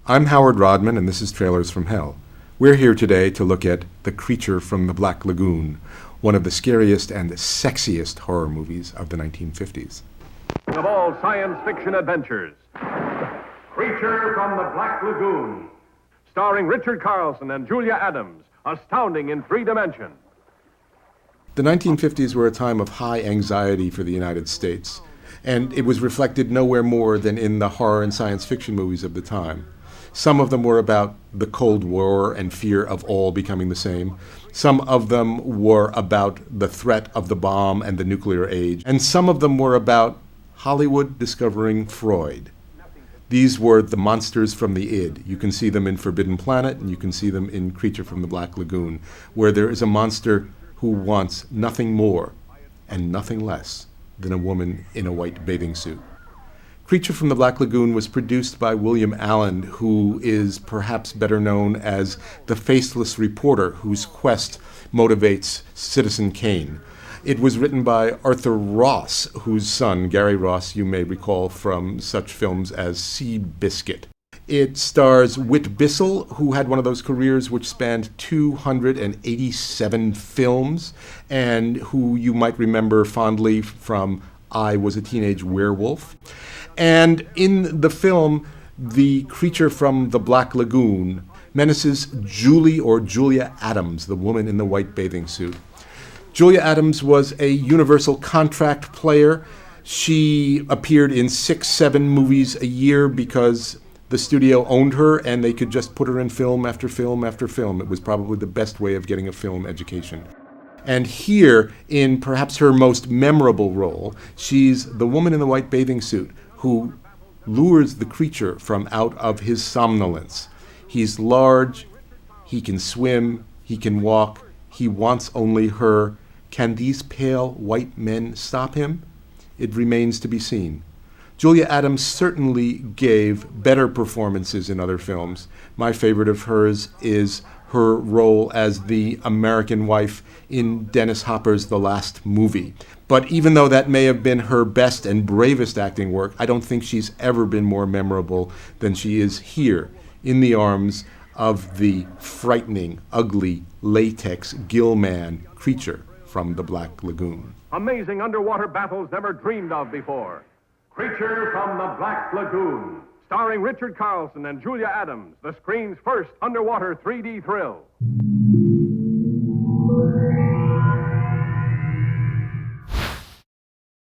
I'm Howard Rodman, and this is Trailers from Hell. We're here today to look at The Creature from the Black Lagoon, one of the scariest and sexiest horror movies of the 1950s. Of all science fiction adventures, Creature from the Black Lagoon, starring Richard Carlson and Julia Adams, astounding in 3 dimensions. The 1950s were a time of high anxiety for the United States, and it was reflected nowhere more than in the horror and science fiction movies of the time. Some of them were about the Cold War and fear of all becoming the same. Some of them were about the threat of the bomb and the nuclear age. And some of them were about Hollywood discovering Freud. These were the monsters from the id. You can see them in Forbidden Planet, and you can see them in Creature from the Black Lagoon, where there is a monster who wants nothing more and nothing less than a woman in a white bathing suit. Creature from the Black Lagoon was produced by William Alland, who is perhaps better known as the faceless reporter whose quest motivates Citizen Kane. It was written by Arthur Ross, whose son, Gary Ross, you may recall from such films as Seabiscuit. It stars Whit Bissell, who had one of those careers which spanned 287 films, and who you might remember fondly from I Was a Teenage Werewolf. And in the film, the creature from the Black Lagoon menaces Julia Adams, the woman in the white bathing suit. Julia Adams was a Universal contract player. She appeared in 6-7 movies a year because the studio owned her and they could just put her in film after film after film. It was probably the best way of getting a film education. And here, in perhaps her most memorable role, she's the woman in the white bathing suit who lures the creature from out of his somnolence. He's large, he can swim, he can walk, he wants only her. Can these pale white men stop him? It remains to be seen. Julia Adams certainly gave better performances in other films. My favorite of hers is her role as the American wife in Dennis Hopper's The Last Movie. But even though that may have been her best and bravest acting work, I don't think she's ever been more memorable than she is here, in the arms of the frightening, ugly, latex Gill Man creature from the Black Lagoon. Amazing underwater battles never dreamed of before. Creature from the Black Lagoon, starring Richard Carlson and Julia Adams, the screen's first underwater 3D thrill.